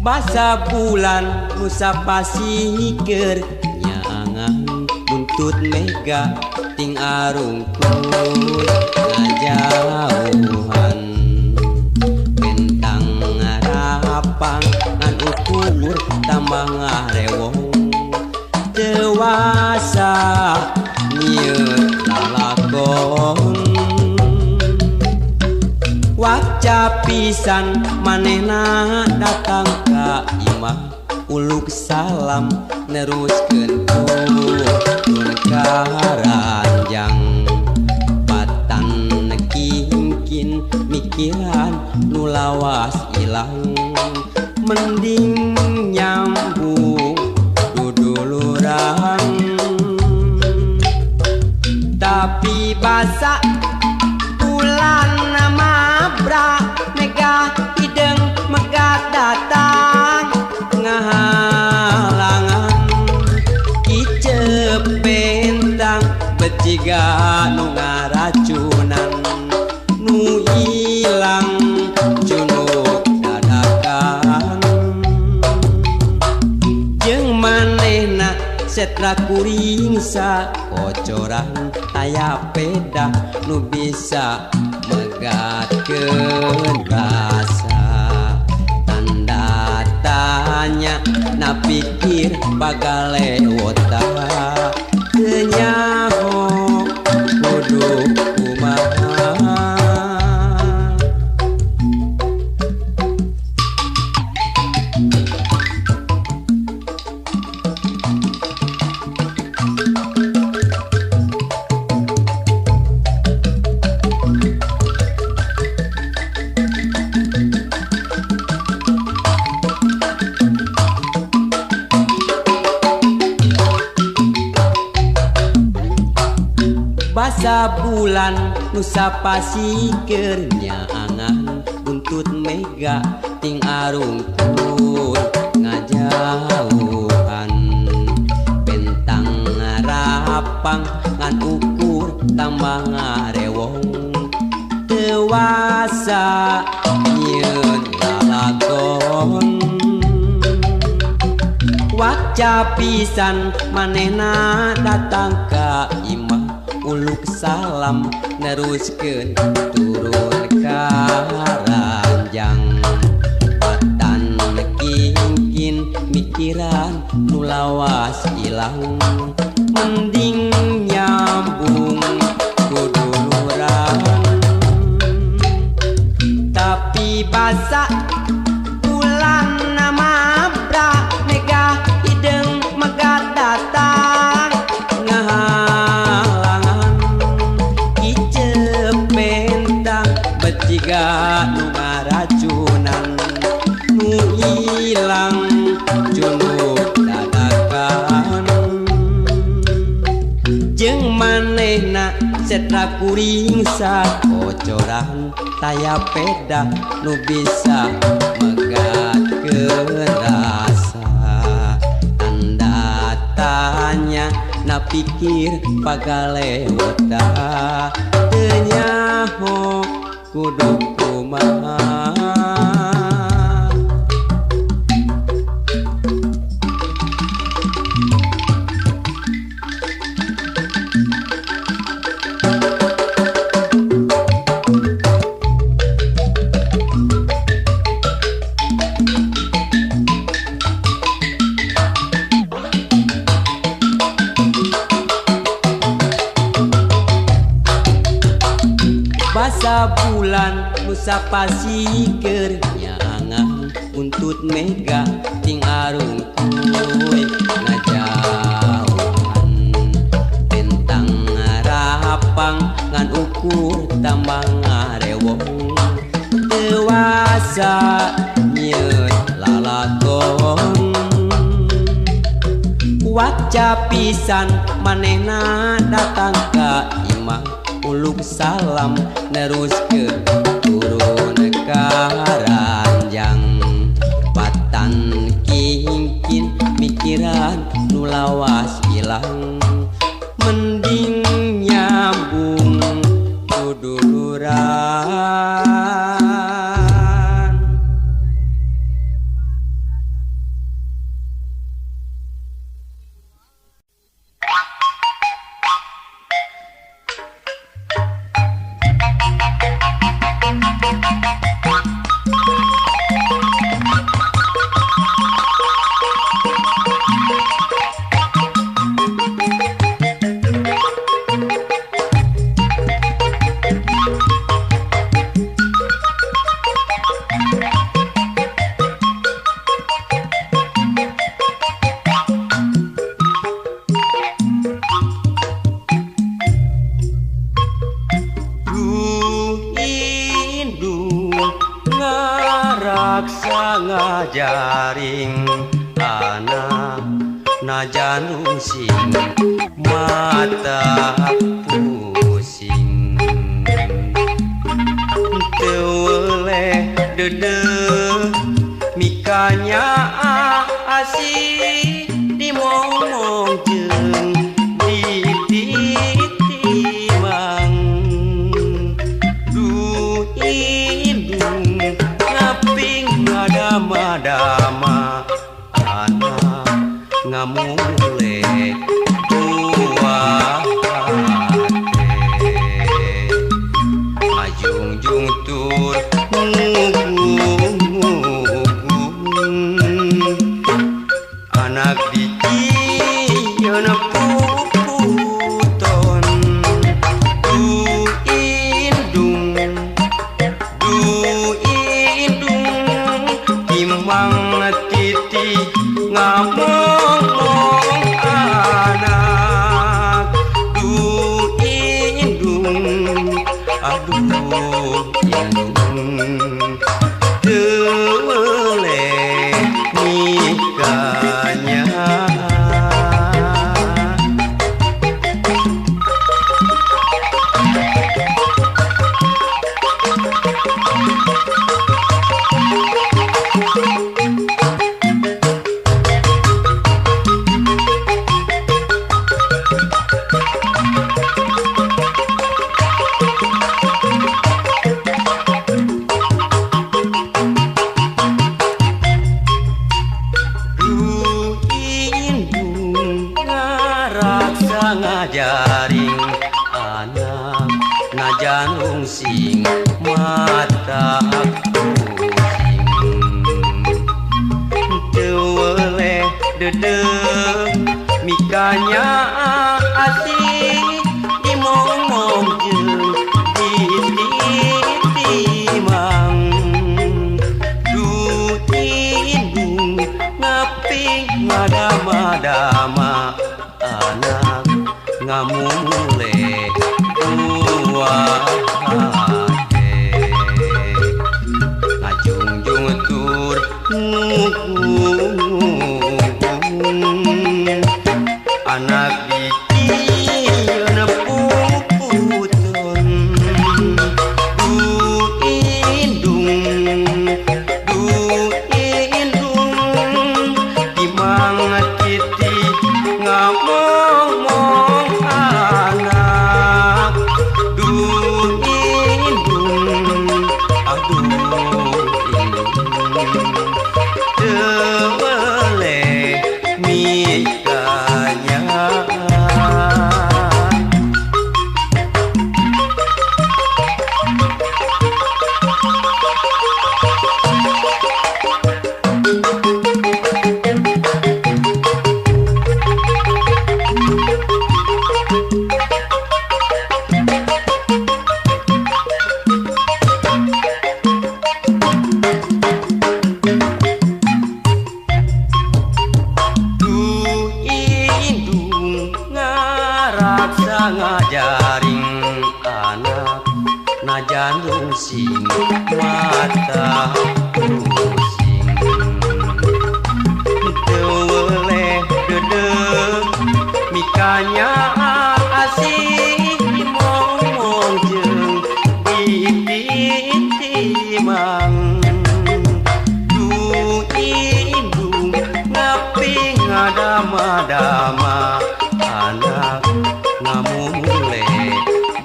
Basa bulan Nusa Pasikeun nyaangan buntut mega ting arungkul ngajauhan bentang ngarapang ngan ukur tambah ngarewong dewasa nyieun lalakon waca pisan manehna datang ka imah uluk salam neruskeun turun karanjang patan nekingkin mikiran nu lawas ilang mending nyambung dudulurang tapi basa bulan nama bra mega hideng megat datang ngahalangan icep bentang beciga nu ngaracunan nu ilang junuk dadakan jeung manehna setra kuring sakocoran aya peda nu bisa megatkeun rasa tanda tanya na pikir bagalewota teu nyaho kudu kumaha basa bulan Nusa Pasikeun nyaangan buntut mega ting arungkul ngajauhan bentang ngarapang ngan ukur tambah ngarewong dewasa nyieun lalakon waca pisan manehna datang ka imah uluk salam neruskeun turun karanjang patan nekingkin mikiran nu lawas ilang mending nyambung kudulurang tapi basa bulan nama bra mega hideng megat datang beciga nu ngaracunan nu ilang junuk dadakan jeung manehna setra kuring sakocoran taya peda nu bisa megatkeun rasa tanda tanya na pikir pagalewota teu nyaho kudu kumaha basa bulan Nusa Pasikeun nyaangan buntut mega ting arungkul ngajauhan bentang ngarapang ngan ukur tambah ngarewong dewasa nyieun lalakon waca pisan manehna datang ka imah uluk salam neruskeun turun karanjang patan kingkin mikiran nu lawas ilang mending nyambung kuduluran. raksa ngajaring anak najanung sing mata pusing teu dede mikanya asih dimomong jeung ditimang du indung ngaping ngadama-dama anak ngamule tua ajung-jung tur anak dikieun puputon du indung timang titi ngamong anak du indung aduh indung tele nikahnya ngajaring anak najanung sing mata pusing teu dede mikanya asih dimomong jeung ditimang du indung ngaping ngadama-dama anak ngamule tua ngajung-jung tur anak dikieun puputon du indung timang titi ngamong anak du indung aduh indung tebele mikanya ngajaring anak najanung sing mata pusing teu dede mikanya asih dimomong jeung ditimang du indung ngaping ngadama-dama anak ngamule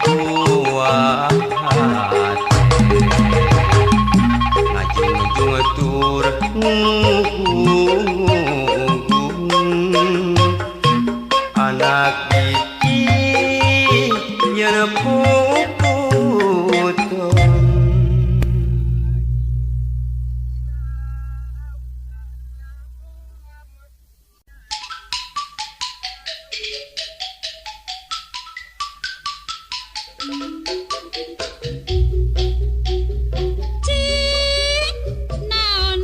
dua hati ngajung-jung tur anak dikieun puputon naon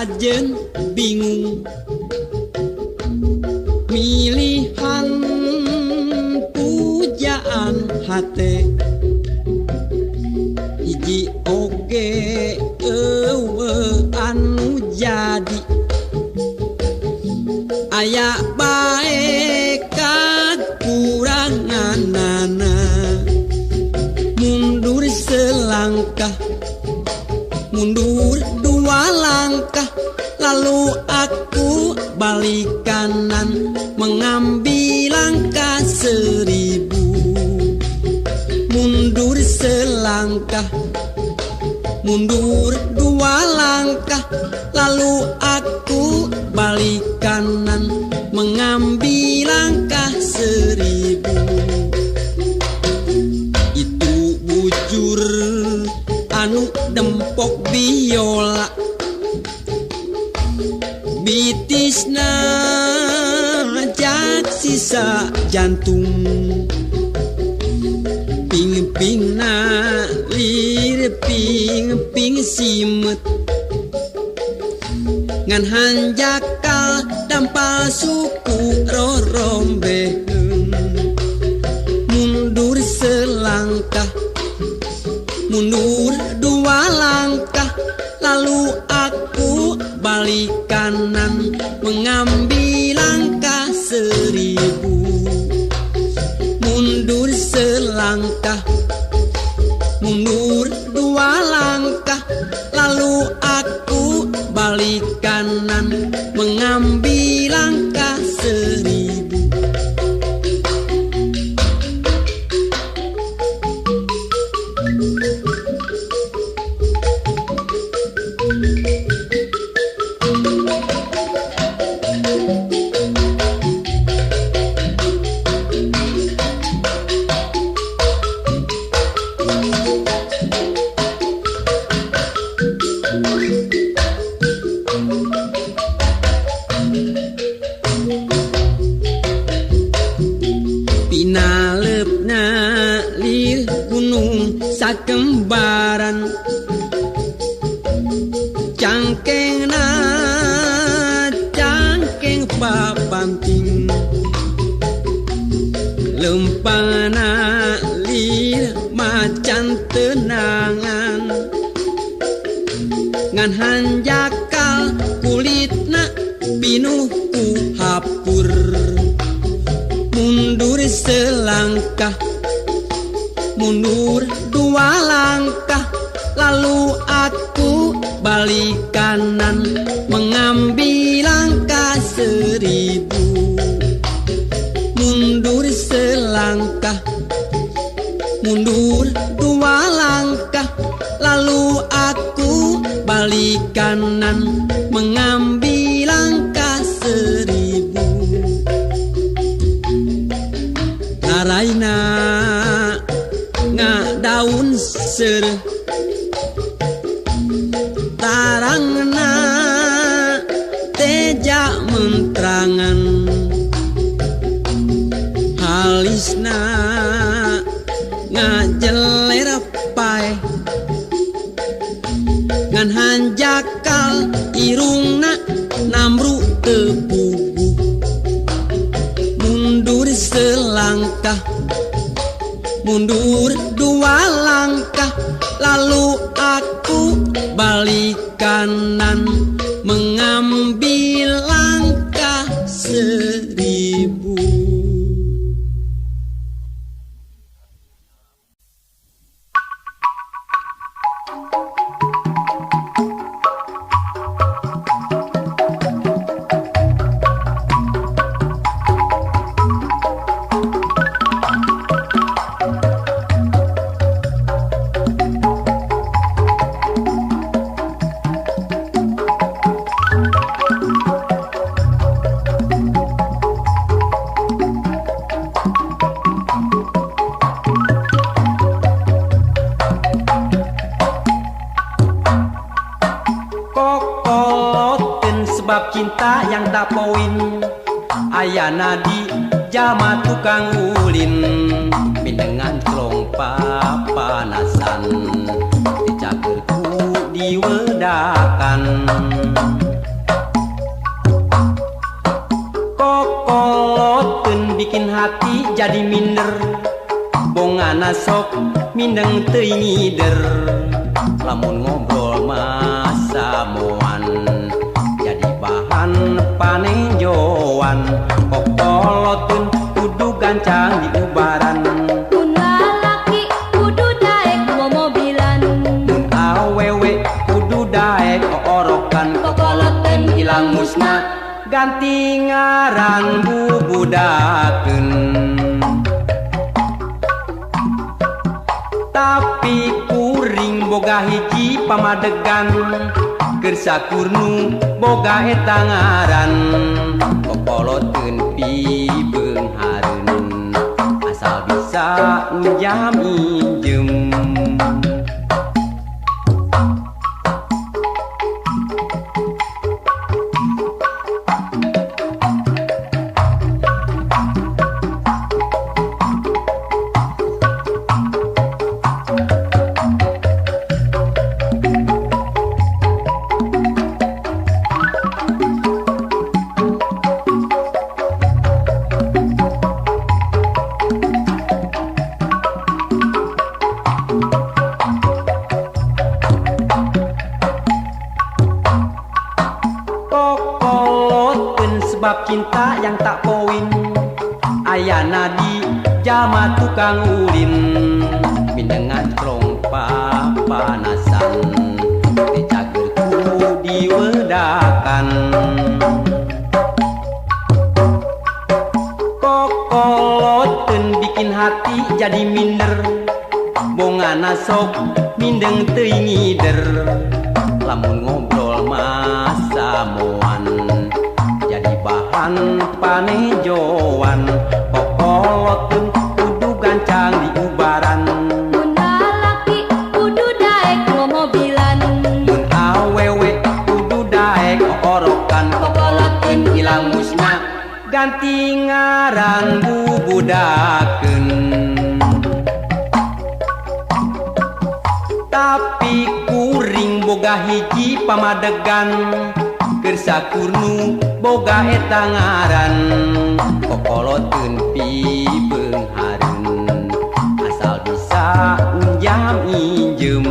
sajen bingung milihan pujaan hate hiji oge anu jadi aya bae kakuranganana mundur selangkah mundur dua langkah lalu aku balik kanan mengambil langkah 1000 mundur selangkah mundur dua langkah lalu aku balik kanan mengambil langkah 1000 itu bujur anu dempok biola bitisna jak sisa jantung ping-pingna lir ping-ping simet ngan hanjakal dampal suku rorombeheun mundur selangkah mundur dua langkah lalu aku balik kanan mengambil langkah 1000 mundur selangkah mundur dua langkah lalu aku balik kanan mengambil langkah 1000 pinalepna lir gunung sakembaran cangkengna cangkeng papamping lempana lir macan tenangan ngan hanjakal kulitna pinuh ku hapur mundur selangkah mundur dua langkah lalu aku balik kanan mengambil langkah 1000 mundur selangkah mundur dua langkah lalu aku balik kanan mengambil langkah 1000 Raina ngadaun sereh tarangna teja mentrangan halisna ngajeler pae ngan hanjakal irungna namru tepuguh mundur selangkah mundur dua langkah lalu aku balik kanan mengambil langkah 1000 sebab cinta yang tak poin ayana di jama tukang ulin dengan kelong papanasan dicagerku diwedakan jadi minder bongana sok mindeng teuing ngider lamun ngobrol masa moan jadi bahan panenjoan kokoloteun kudu gancang di ubaran mun lalaki kudu daek bawa mobilan mun awewe kudu daek orokan kokoloteun ilang musna ganti ngaran bubudakeun tapi kuring boga hiji pamadegan keur sakurnu boga eta ngaran kokoloteun pibeung hareun asal bisa njam injem sebab cinta yang tak poin ayana di jama tukang ulin mindengan crong papanasan dicagerku diwedakan kokoloteun bikin hati jadi minder bongana sok mindeng teuing ngider lamun ngobrol masa moan bahan panejoan kokoloteun kudu gancang di ubaran mun lalaki kudu daek bawa mobilan mun awewe kudu daek orokan kokoloteun ilang musna ganti ngaran bubudakeun tapi kuring boga hiji pamadegan keur sakurnu boga eta ngaran kokoloteun pibeung hareun asal bisa njam injem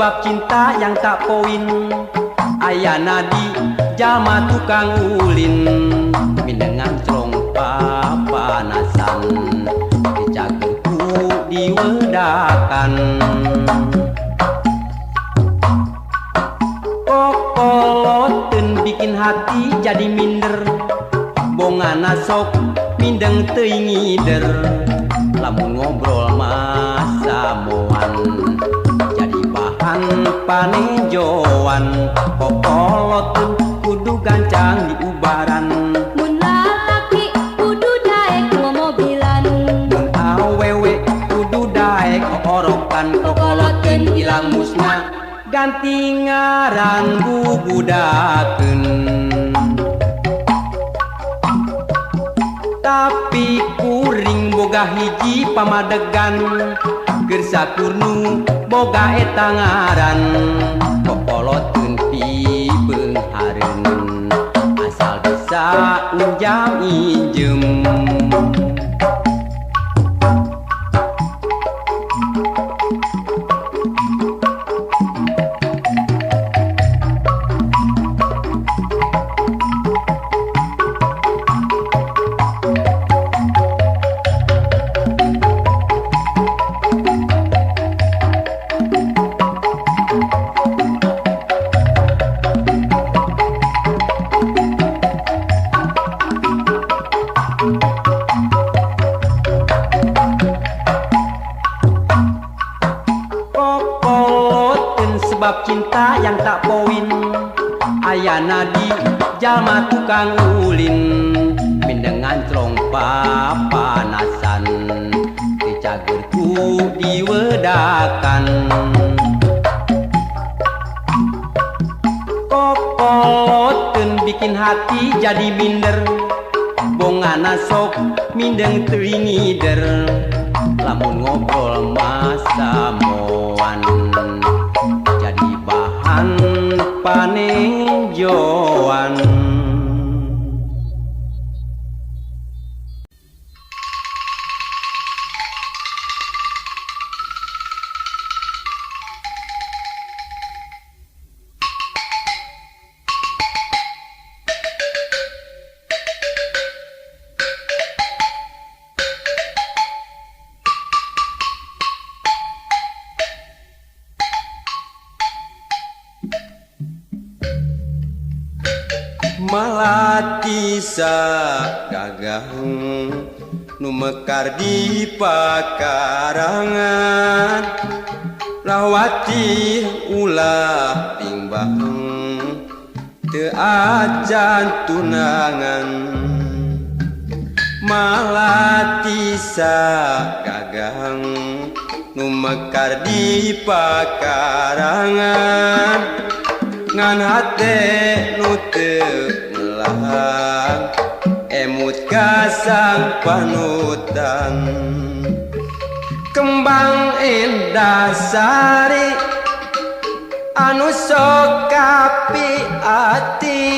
sebab cinta yang tak poin ayana di jama tukang ulin mindengan crong papanasan dicagerku diwedakan kokoloteun bikin hati jadi minder bongana sok mindeng teuing ngider lamun ngobrol masa moan panejoan kokoloteun kudu gancang di ubaran mun lalaki kudu daek bawa mobilan mun awewe kudu daek orokan kokoloteun ilang musna ganti ngaran bubudakeun tapi kuring boga hiji pamadegan keur sakurnu boga eta ngaran kokoloteun pibeung hareun asal bisa njam injem sebab cinta yang tak poin ayana di jalma tukang ulin min dengan trompa panasan dicagerku diwedakan kokoten bikin hati jadi minder bongana sok mindeng teringider lamun ngobrol masa moan jadi bahan panenjoan. Malati sa gagang nu mekar di pakarangan rawati ulah timbang teu ajan tunangan malati sa gagang nu mekar di pakarangan ngan hate nu teu melang emut kasang panutan kembang indah sari anu sok kapi ati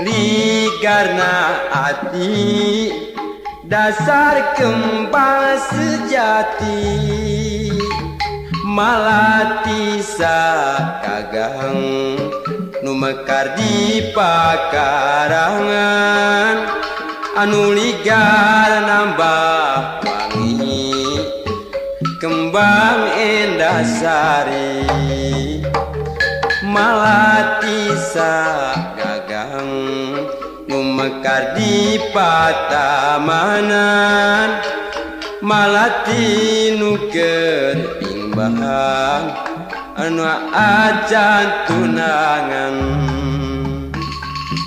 ligarna ati dasar kembang sejati malati sa kagang nu mekar di pakarangan anu ligar nambah wangi kembang endah sari malati sa gagang nu mekar di patamanan malati nu keur bahang anu ajan tunangan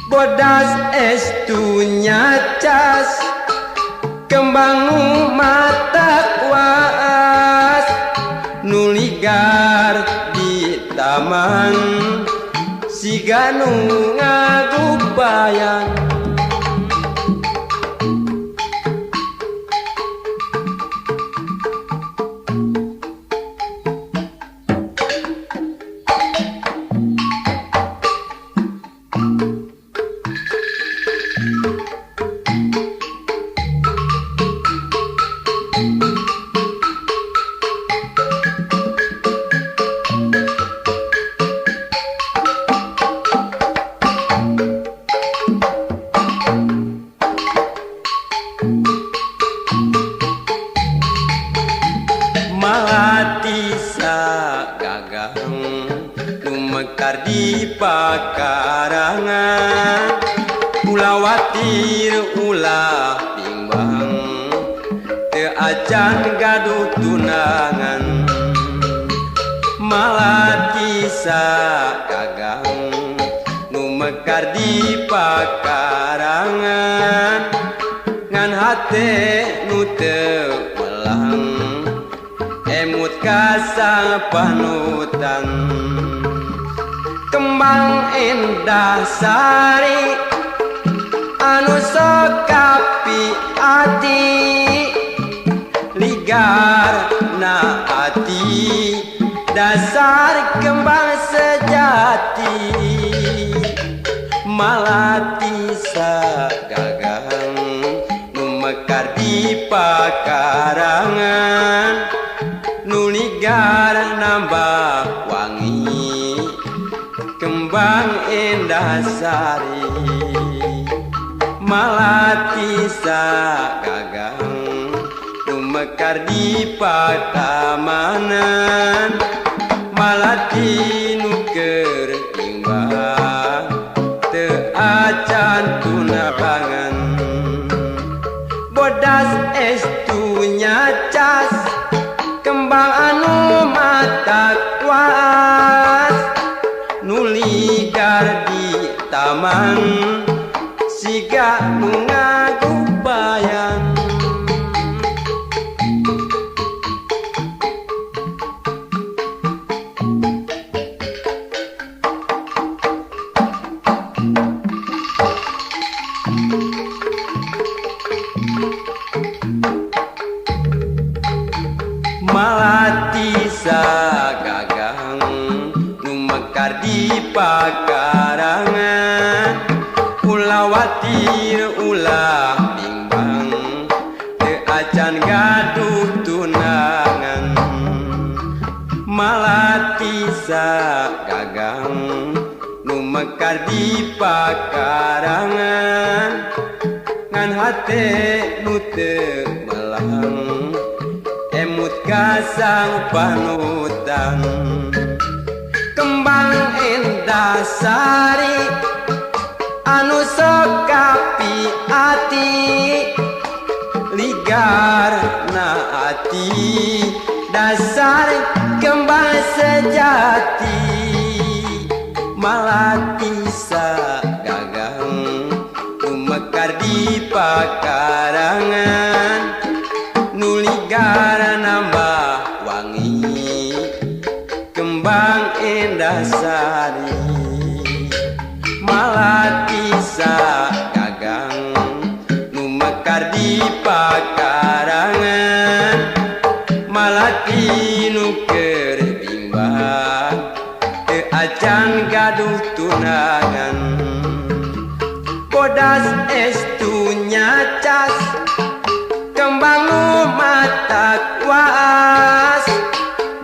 bodas estu nyacas kembang mata kuas nu ligar di taman siga nu ngagupayan malati sa gagang nu mekar di pakarangan ulah watir ulah timbang teu acan gaduh tunangan malati sa gagang nu mekar di pakarangan ngan hate nu teu melang emut kasang panutan kembang indah sari anu sok kapi ati ligar na ati dasar kembang sejati malati sa gagang nu mekar di pakarangan nu ligar nambah wangi kembang indah sari malati sa gagang nu mekar di patamanan malati nu keur timbang teu acan tunangan bodas estu nyacas kembang anu mata kuat taman siga nu ngagupayan. Malati sagagang nu mekar di pakarangan, ulah watir ulah bimbang teu acan gaduh tunangan. Malati sagagang nu mekar di pakarangan, ngan hate nu teu melang emut kasang panutan. Kembang endah sari anu sokapi ati, ligar na ati dasar kembang sejati. Malati sagagang nu mekar di pakarangan, nu ligar nambah wangi kembang endah sari. Malati sagagang nu mekar di pakarangan, malati nu keur bimbang teu acan gaduh tunangan. Bodas estu nyacas kembang nu matak waas,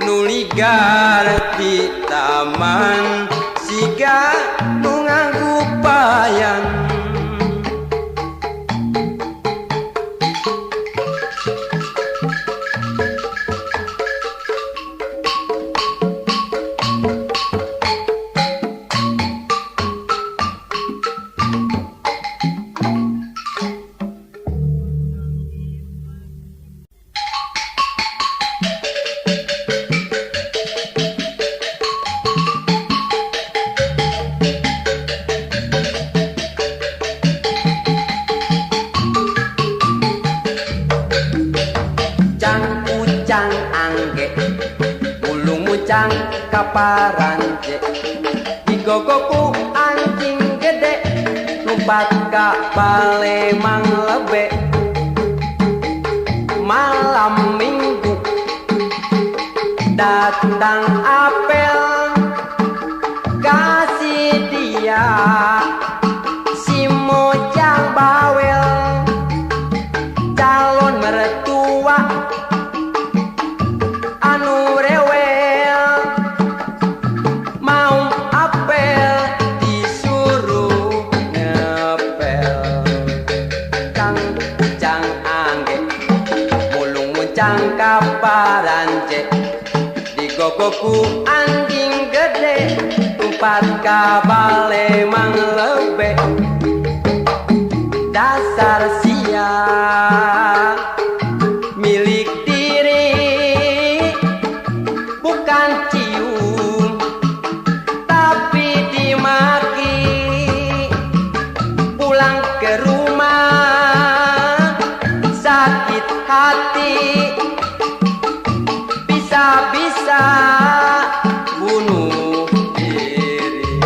nu ligar di taman siga nu ngagupayan. Mucang kaparanje digogoku anjing gede, lumpat ka Palembang lebe. Malam minggu datang apel kasih dia si Mojang bawel, calon mertua anu rewel, mau apel disuruh ngepel. Cang ucang angge mulung muncang kaparanje, digogoku anjing gede, umpat ka Palembang lebe. Dasar siang milik diri, bukan cium tapi dimaki. Pulang ke rumah sakit hati, bisa-bisa bunuh diri.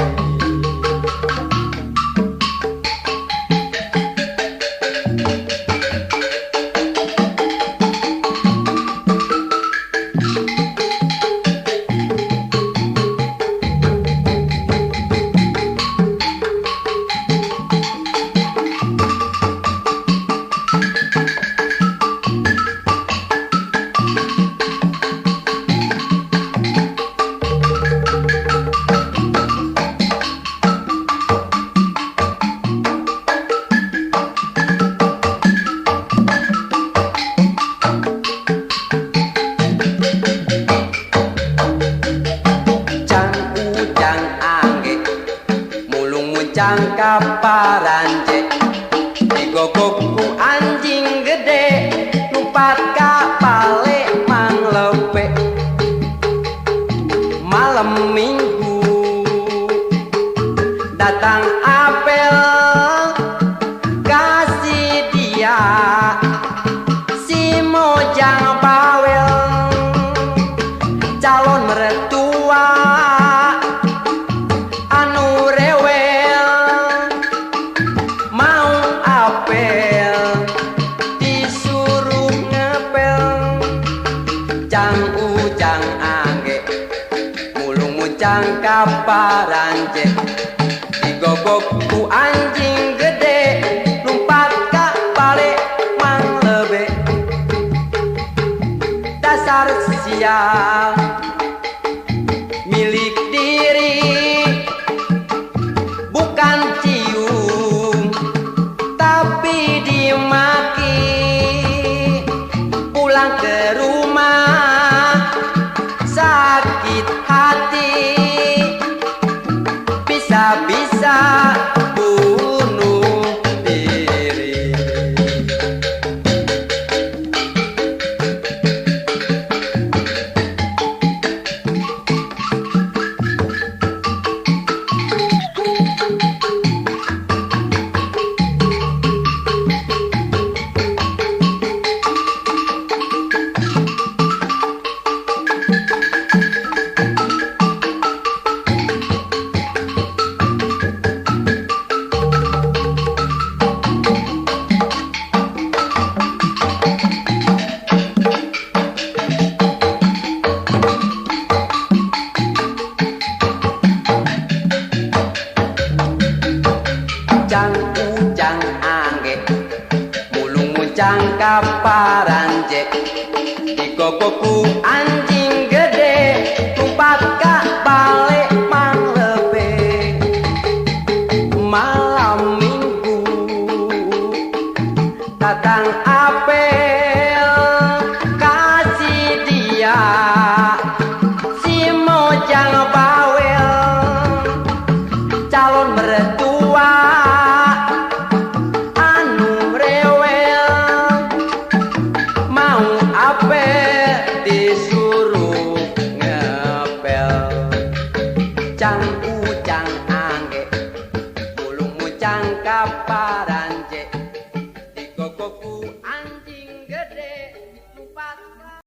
Muncang kaparanje, digogokku anjing gede, numpat ka Palembang lebe. Malam minggu datang apel ujang angge mulung muncang kaparanje digogok ku anjing gede numpat ka bale mang lebe dasar sial milik diri bukan cium tapi dimaki pulang ke rumah sakit hati bisa-bisa bunuh diri. Ujang angge mulung muncang kaparanje digogoku anjing gede numpat ka bale mang lebe malam minggu datang apel kasih dia si mojang bawel calon mertua disuruh ngepel ujang angge mulung muncang kapara